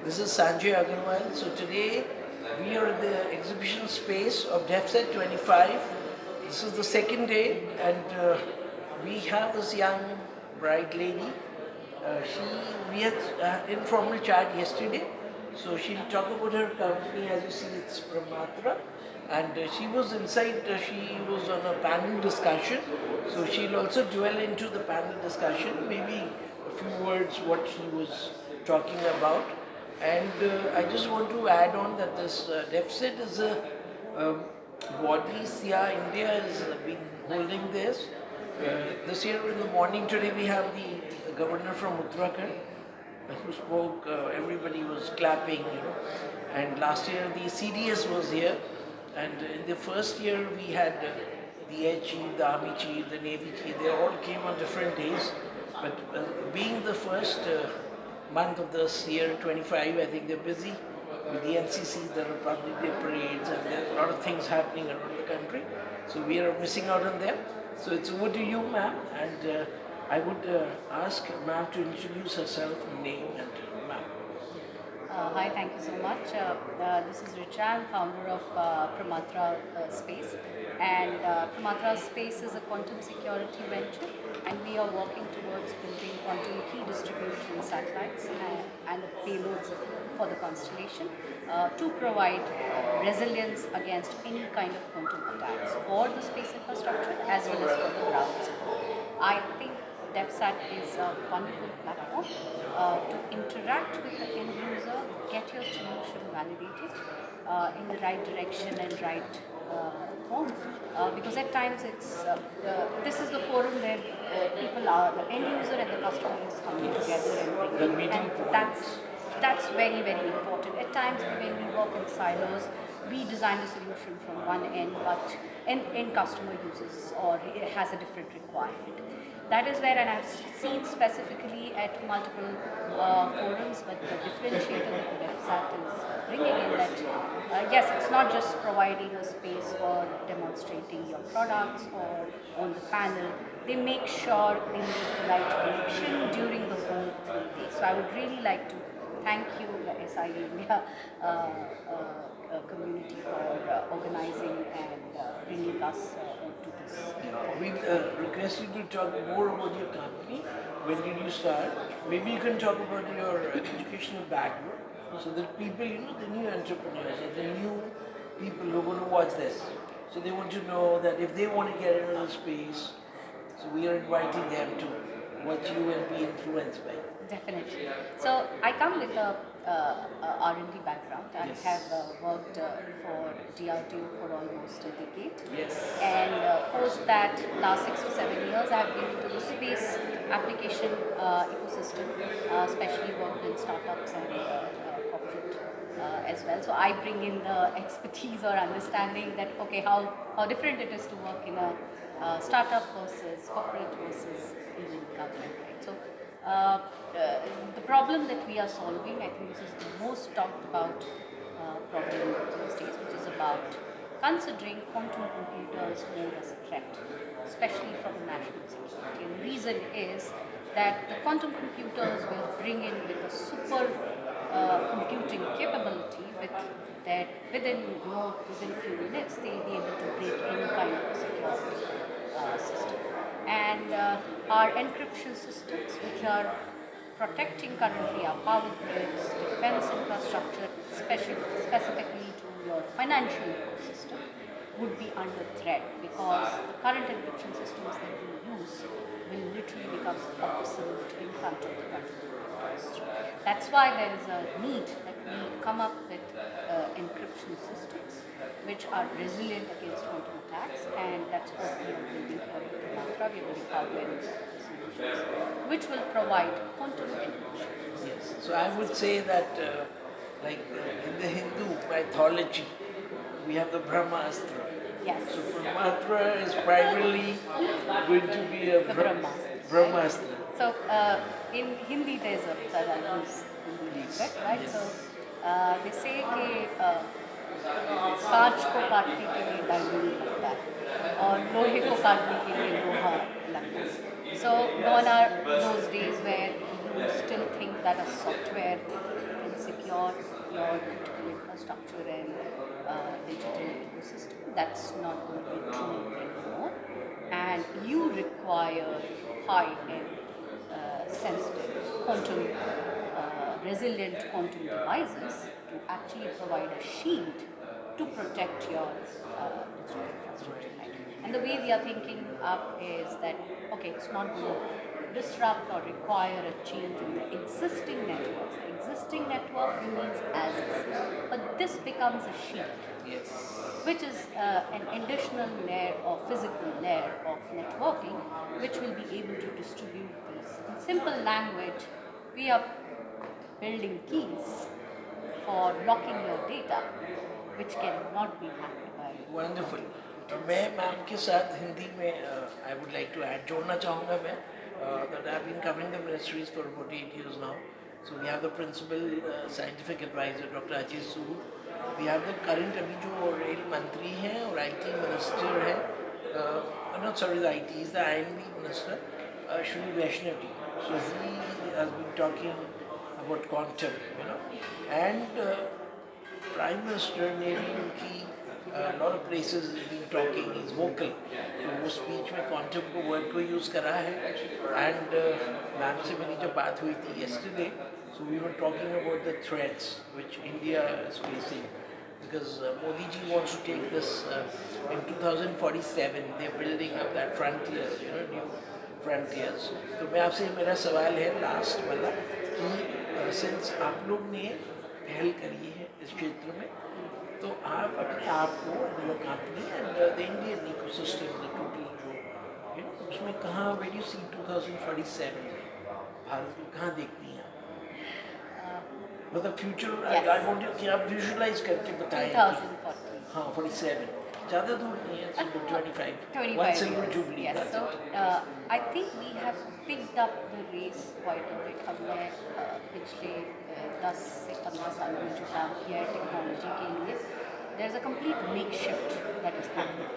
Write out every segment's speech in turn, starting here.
This is Sanjay Agrawal. So today we are in the exhibition space of Defsat2025. This is the second day, and we have this young bright lady. We had informal chat yesterday, so she'll talk about her company. As you see, it's Pramatra, and she was inside. She was on a panel discussion, so she'll also dwell into the panel discussion. Maybe a few words what she was talking about. And I just want to add on that this deficit is a um, body. SIA India has been holding this. This year in the morning today we have the governor from Uttarakhand who spoke. Everybody was clapping, And last year the CDS was here, and in the first year we had the Air Chief, the Army Chief, the Navy Chief. They all came on different days, but being the first month of this year 25, I think they're busy with the NCC, the Republic Day parades, and there are a lot of things happening around the country. So we are missing out on them. So it's over to you, ma'am, and I would ask ma'am to introduce herself, name, and ma'am. Hi, thank you so much. This is Richa, I'm founder of Pramatra Space, and Pramatra Space is a quantum security venture, and we are working towards building quantum key distribution satellites and the payloads for the constellation to provide resilience against any kind of quantum attacks for the space infrastructure as well as for the ground support. I think Defsat is a wonderful platform to interact with the end user, get your solution validated in the right direction and right form. Because at times this is the forum where people are, the end user and the customer is coming together and thinking, and that's very, very important. At times when we work in silos, we design a solution from one end, but end customer uses or has a different requirement. That is where, and I've seen specifically at multiple forums, but the differentiator that Defsat is bringing in that, yes, it's not just providing a space for demonstrating your products or on the panel. They make sure they make the right connection during the whole 3 days. So I would really like to thank you, the SIA India community, for organizing and bringing us to this. We request you to talk more about your company. When did you start? Maybe you can talk about your educational background, so that people, the new entrepreneurs, or the new people who are going to watch this, so they want to know that if they want to get into the space, so we are inviting them to watch you and be influenced by. Definitely. So I come with a R&D background. I Yes. have worked for DRDO for almost a decade. Yes. And post that, last 6 to 7 years, I have been into the space application ecosystem, especially worked in startups and corporate as well. So I bring in the expertise or understanding that, okay, how different it is to work in a startup versus corporate versus even government, right? So the problem that we are solving, I think this is the most talked about problem these days, which is about considering quantum computers more as a threat, especially from national security. And the reason is that the quantum computers will bring in with a super computing capability that within few minutes they'll be able to break any kind of security system. And our encryption systems, which are protecting currently our power grids, defense infrastructure, specifically to your financial ecosystem, would be under threat because the current encryption systems that we use will literally become obsolete in front of the country. That's why there is a need that we come up with encryption systems which are resilient against quantum attacks, and that's what we are building for Pramatra. We are building hardware and software solutions which will provide quantum encryption. Yes. So I would say that, in the Hindu mythology, we have the Brahmastra. Yes. So Pramatra is primarily going to be a The Brahmastra. Brahmastra. So in Hindi there's a I use Hindi, Yes. right? Yes. So they say कि कांच को काटने के लिए diamond लगता है और लोहे को काटने के लिए लोहा लगता है. So gone are those days where you still think that a software can secure about your critical infrastructure and digital ecosystem, that's not going to be true anymore. And you require high-end, sensitive, quantum, resilient quantum devices to actually provide a shield to protect your digital infrastructure. Right? And the way we are thinking up is that, okay, it's not going to disrupt or require a change in the existing networks. The existing network remains as is, but this becomes a shield, Yes. which is an additional layer or physical layer of networking, which will be able to distribute these. In simple language, we are building keys for locking your data, which cannot be hacked by. Wonderful. मैं ma'am के साथ हिंदी में I would like to add जोड़ना चाहूँगा मैं that I've been covering the ministries for about 8 years now. So we have the principal scientific advisor Dr. Ajay Sood. We have the current अभी जो rail मंत्री हैं और IT मिनिस्टर है, not sorry the IT is the INB minister, Shri Vaishnavi. So he has been talking about quantum, and Prime Minister ने भी उनकी a lot of places he's been talking, he's vocal. So वो speech में quantum को word को use करा है. And ma'am से मेरी जब बात हुई थी yesterday, so we were talking about the threats which India is facing. Because Modi ji wants to take this in 2047, they're building up that frontiers, new frontiers. तो मैं आपसे मेरा सवाल है last वाला कि since आप लोग ने पहल करी है इस क्षेत्र में, तो आप अपने आप को your company and the Indian ecosystem the total जो उसमें कहाँ वेयर यू सी 2047 में भारत को कहाँ देखती हैं मतलब फ्यूचर आई वांट यू कि आप विजुअलाइज करके बताएं 2040. हाँ 47 ज़्यादा दूर नहीं है 25 one silver jubilee. Yes, so I think we have picked up the race quite a bit. हमने पिछले 10 से 15 सालों में जो काम किया है टेक्नोलॉजी के लिए, there is a complete makeshift that is happening.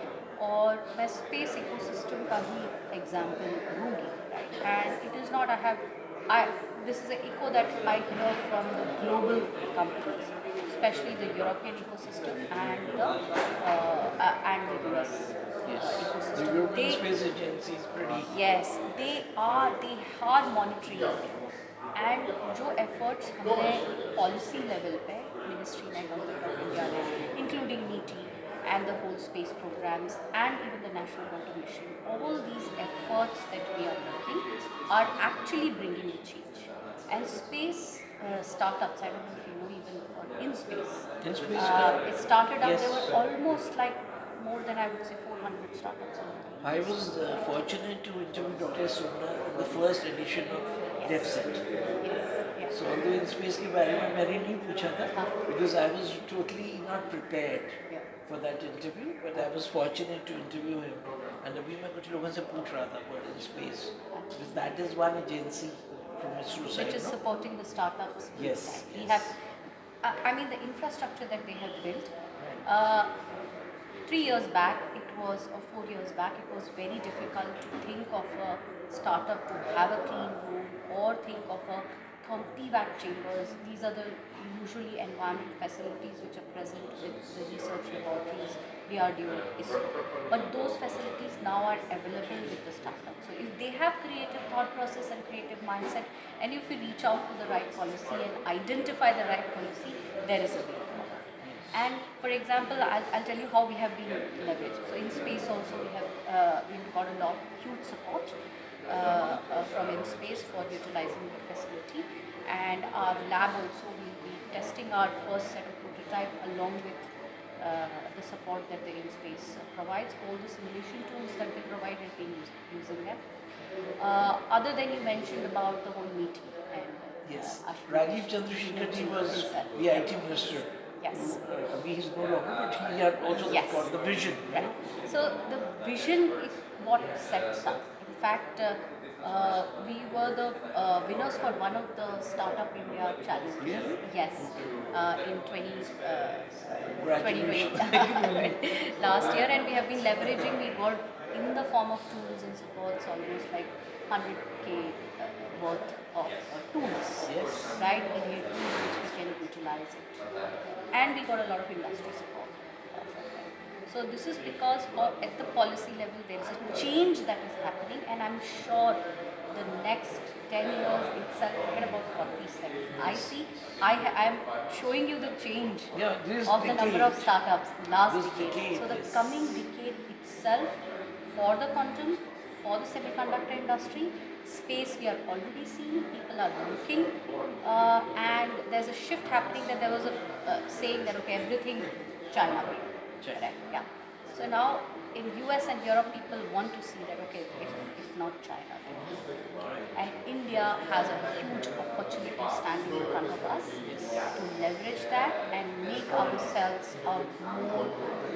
और मैं स्पेस इकोसिस्टम का ही एग्जाम्पल दूँगी, and it is not this is an echo that I hear from the global companies, especially the European ecosystem and the US ecosystem. The European Space Agency is pretty. Yes, they are monitoring it. And जो efforts हमने policy level पे Ministry ने Government of India ने, including NEETI and the whole space programs and even the National Water Mission, all these efforts that we are making are actually bringing a change. And space startups, I don't know if you know, even for in space, it started out, there were almost like more than I would say 400 startups. I was fortunate to interview Dr. Sona in the first edition of Defsat. Yes. So although in space के बारे में मैंने नहीं पूछा था, because I was totally not prepared for that interview, but I was fortunate to interview him. And अभी मैं कुछ लोगों से पूछ रहा था about in space, because that is one agency from ISRO side, which is supporting the startups. Yes. We have, I mean, the infrastructure that they have built. 3 years back, or 4 years back, it was very difficult to think of a startup to have a clean room or think of a 30-watt chambers. These are the usually environment facilities which are present with the research laboratories, DRDO, ISRO. But those facilities now are available with the startups. So if they have creative thought process and creative mindset, and if you reach out to the right policy and identify the right policy, there is a way forward. And for example, I'll tell you how we have been leveraged. So in space also we've got a lot, huge support from InSpace for utilizing the facility, and our lab also will be testing our first set of prototype along with the support that the InSpace provides. All the simulation tools that they provide have been using them. Other than you mentioned about the whole meeting and yes, Rajiv Chandrasekhar ji was the IT minister. Yes. He is no longer, but he had also got the vision. Right. So the vision is what sets up. In fact, we were the winners for one of the Startup India challenges. Yes. In 2020 last year, and we have been leveraging. We got in the form of tools and supports almost like 100K worth of tools, right? In tools which we can utilize. internationalize it. And we got a lot of industry support from them. So this is because at the policy level there is a change that is happening, and I'm sure the next 10 years itself, forget about 47. I see, I'm showing you the change of the number of startups last decade. So the coming decade itself, for the quantum, for the semiconductor industry, space we are already seeing, people are looking, and there's a shift happening that there was a saying that, okay, everything China made. Correct. Yeah. So now in US and Europe, people want to see that, okay, if not China, then. And India has a huge opportunity standing in front of us to leverage that and make ourselves a more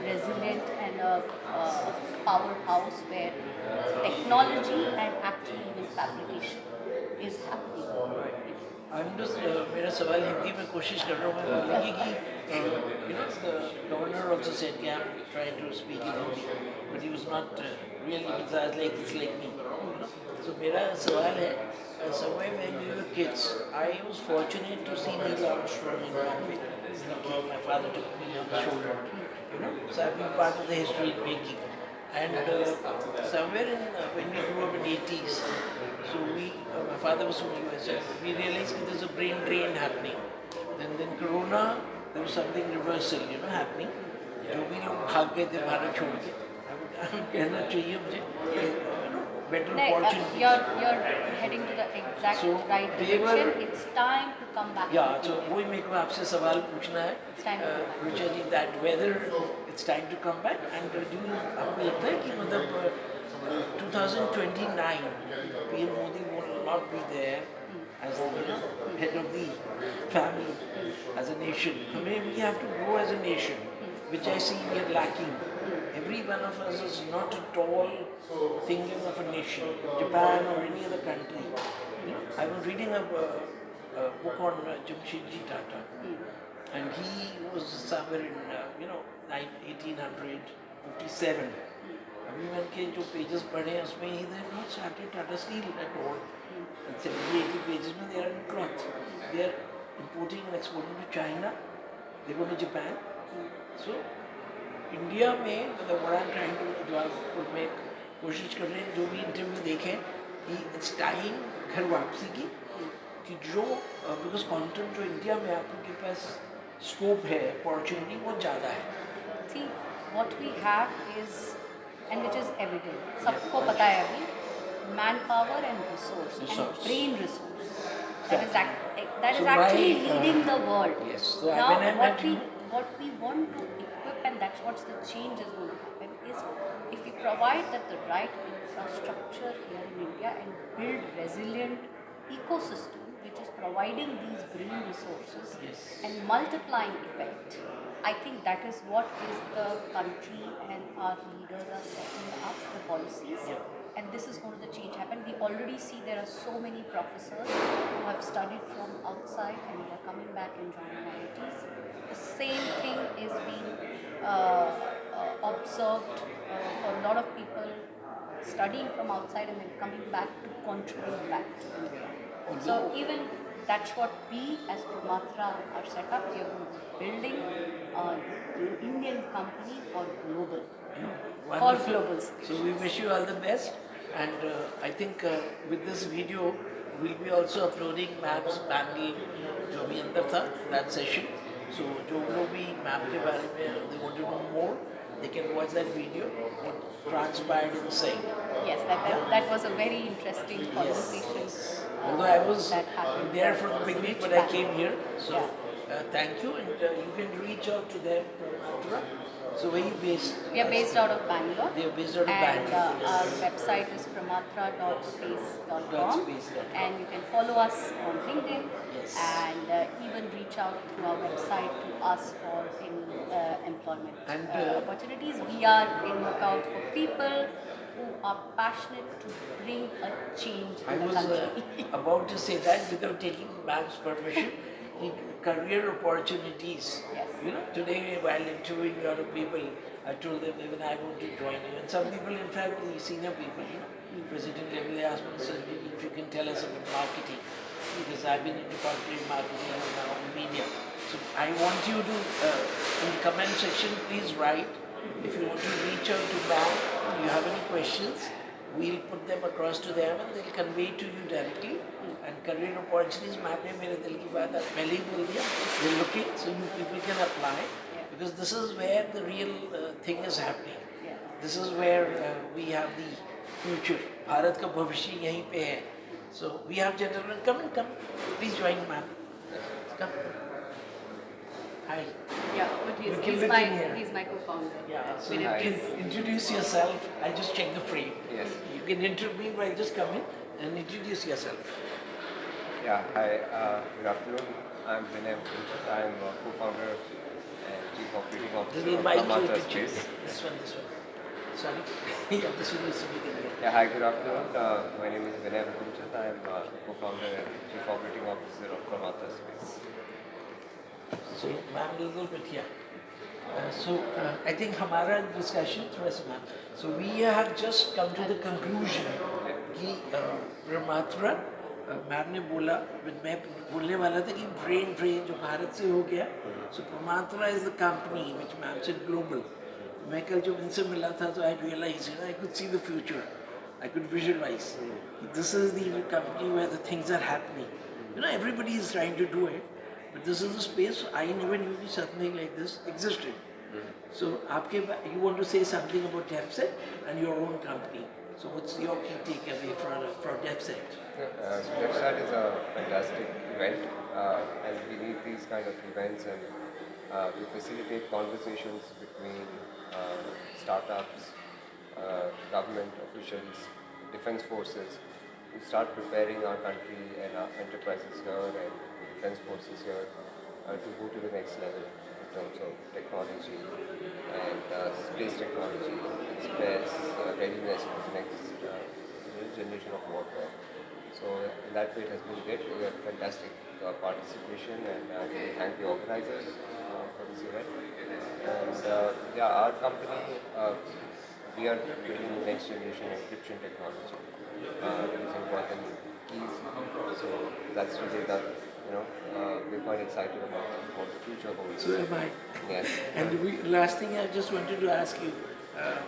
resilient and a powerhouse where technology and actually even fabrication is happening. मेरा सवाल हिंदी में कोशिश कर रहा हूँ मैं बोलने की the governor also said कि I'm trying to speak in Hindi, but he was not really because like it's like me. So मेरा सवाल है somewhere when we were kids, I was fortunate to see Neil Armstrong in Bombay. My father took me on the shoulder. So I've been part of the history making. And somewhere in when we grew up in 80s, so my father was from US, and we realized that there's a brain drain happening. Then Corona, there was something reversal, happening. जो भी लोग भाग गए थे भारत छोड़ के, कहना चाहिए मुझे, better opportunity. You're heading to the exact right direction. It's time to come back. Yeah, so वही मेरे को आपसे सवाल पूछना है, Richa ji, that whether it's time to come back, and do you आपको लगता है कि मतलब 2029 PM Modi will not be there as the head of the family as a nation. We have to grow as a nation, which I see we are lacking. Every one of us is not at all thinking of a nation, Japan or any other country. I was reading a book on Jamshedji Tata, and he was somewhere in 1857. Everyone के जो pages पढ़े उसमें he they not started Tata Steel at all. And 70-80 pages में they are in cloth. They are importing and exporting to China. They go to Japan. So India में मतलब what I'm trying to जो आप में कोशिश कर रहे हैं जो भी इंटरव्यू देखें कि it's time घर वापसी की कि जो because content जो इंडिया में आपके पास scope है opportunity बहुत ज़्यादा है. See, what we have is, and which is evident, सबको पता है अभी, manpower and resource. And brain resource. That is actually leading the world. Yes. So now what we want to equip, and that's what the change is going to happen, is if we provide that the right infrastructure here in India and build resilient ecosystem which is providing these brain resources and multiplying effect. I think that is what is the country and our leaders are setting up the policies, and this is going to change happen. We already see there are so many professors who have studied from outside and they are coming back and joining IITs. The same thing is being observed for a lot of people studying from outside and then coming back to contribute back to India. So even that's what we as Pramatra are set up. We are building an Indian company for global. For globals. So we wish you all the best, and I think with this video we'll be also uploading MAP's panel जो भी अंदर था that session. So जो लोग भी MAP के बारे में they want to know more, they can watch that video. What transpired inside. Yes, that was a very interesting conversation. Yes. Although I was there for the beginning, but I came here. So thank you, and you can reach out to them. So where are you based? We are based out of Bangalore. They are based out of Bangalore. And our website is pramatra.space.com. And you can follow us on LinkedIn and even reach out through our website to us for any employment opportunities. We are in lookout for people who are passionate to bring a change in the country. I was about to say that without taking MAP's permission. Career opportunities. Yes. Today while interviewing a lot of people, I told them even I want to join you. And some people, in fact, the senior people, president level, they asked me, Sanjay, if you can tell us about marketing, because I've been into corporate marketing and now in media. So I want you to, in the comment section, please write. If you want to reach out to ma'am, you have any questions, we'll put them across to them and they'll convey to you directly. And career opportunities, ma'am ne mere dil ki baat pehle hi bol diya. We're looking, so you people can apply. Because this is where the real thing is happening. This is where we have the future. Bharat ka bhavishya yahi pe hai. So we have gentlemen, come and come. Please join ma'am. Come. Hi. Yeah, but You can he's look my in here. he's my co-founder. Yeah, so We you did can this. introduce yourself. I just check the frame. Yes. You can interview by just come in and introduce yourself. Yeah, hi, good afternoon. I'm Vinay. I'm co-founder and chief operating officer Little of mic Pramatra picture. Space. This one. Sorry. Yeah, this one is speaking here. Yeah, hi, good afternoon. My name is Vinay. I'm co-founder and chief operating officer of Pramatra Space. So, ma'am, a little bit here. I think हमारा discussion थोड़ा सा ma'am. So we have just come to the conclusion कि Pramatra, ma'am ने बोला, मैं बोलने वाला था कि brain drain जो भारत से हो गया. So Pramatra is the company which ma'am said global. मैं कल जब इनसे मिला था तो I realized, I could see the future. I could visualize. This is the company where the things are happening. Everybody is trying to do it. But this is a space I never knew that something like this existed. So, you want to say something about Defsat and your own company. So, what's your key takeaway for Defsat? So Defsat is a fantastic event and we need these kind of events and to facilitate conversations between startups, government officials, defense forces, to start preparing our country and our enterprises here and defense forces here to go to the next level in terms of technology and space technology, space readiness for the next generation of warfare. So in that way it has been great. We had fantastic participation and I really thank the organizers for this event. And our company, we are building the next generation encryption technology using quantum keys. So that's really that, we're quite excited about what the future holds. So am I. Yes. And last thing I just wanted to ask you,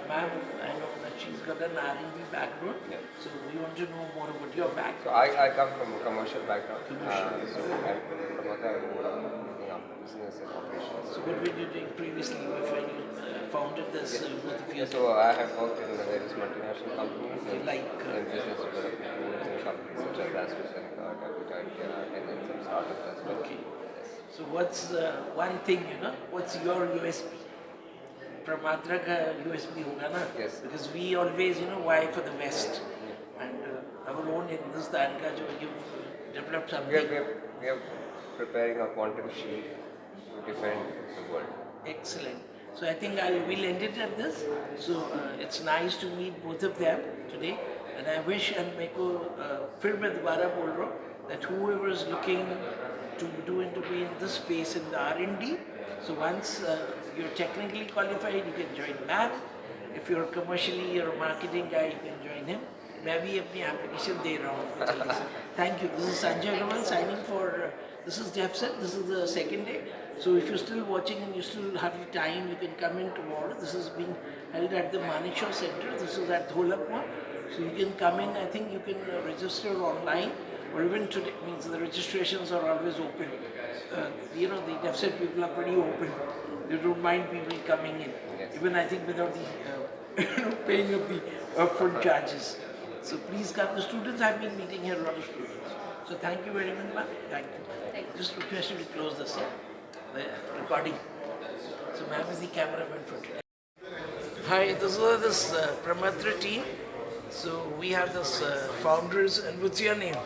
ma'am, I know that she's got an R&D background, Yeah. so we want to know more about your So background. I come from a commercial background. Commercial. So I'm promoter of business and operations. So what were you doing previously before you founded this both of you? So I have worked in various multinational companies Like, in business development roles in companies such as AstraZeneca, Capita, and then some startups as well. Okay. So what's one thing, what's your USP? Pramatra ka USP hoga na? Yes. Because we always, why for the West? And our own Hindustan ka jo you've developed We something. are preparing a quantum shield to defend the world. Excellent. So I think we'll end it at this. So it's nice to meet both of them today. And I wish, and मेरे को फिर मैं दोबारा बोल रहा हूँ that whoever is looking to be in this space in the R&D, so once you're technically qualified, you can join MAP. If you're commercially or marketing guy, you can join him. मैं भी अपनी application दे रहा हूँ जल्दी से. Thank you. This is Sanjay Agrawal signing for. This is Defsat. This is the second day. So if you're still watching and you still have the time, you can come in tomorrow. This is being held at the Manekshaw Center. This is at Dholakma. So you can come in. I think you can register online, or even today. Means the registrations are always open. The Defsat people are pretty open. They don't mind people coming in. Yes. Even I think without the paying of the upfront charges. So please come. The students have been meeting here, a lot of students. So thank you very much, ma'am. Thank you. Thank you. Just request you to close this, the recording. So ma'am is the cameraman for today. Hi, this is this Pramatra team. So we have this founders, and what's your name?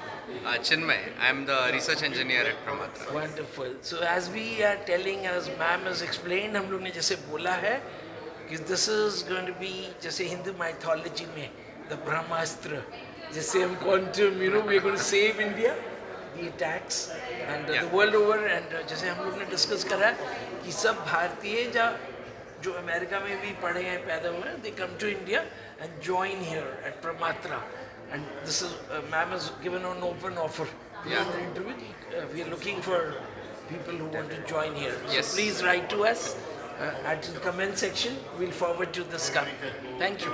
Chinmay, I'm the research engineer at Pramatra. Wonderful. So as we are telling, as ma'am has explained, हम लोग ने जैसे बोला है कि this is going to be जैसे Hindu mythology में the Brahmastra, जैसे हम quantum, we're going to save India, the attacks and the world over, and जैसे हम लोग ने discuss करा कि सब भारतीय जो अमेरिका में भी पढ़े हैं पैदा हुए हैं, they come to India and join here at Pramatra. And this is, ma'am has given an open offer. Yeah. In the interview, we are looking for people who want to join here. Yes. So please write to us at the comment section. We'll forward to this company. Thank you.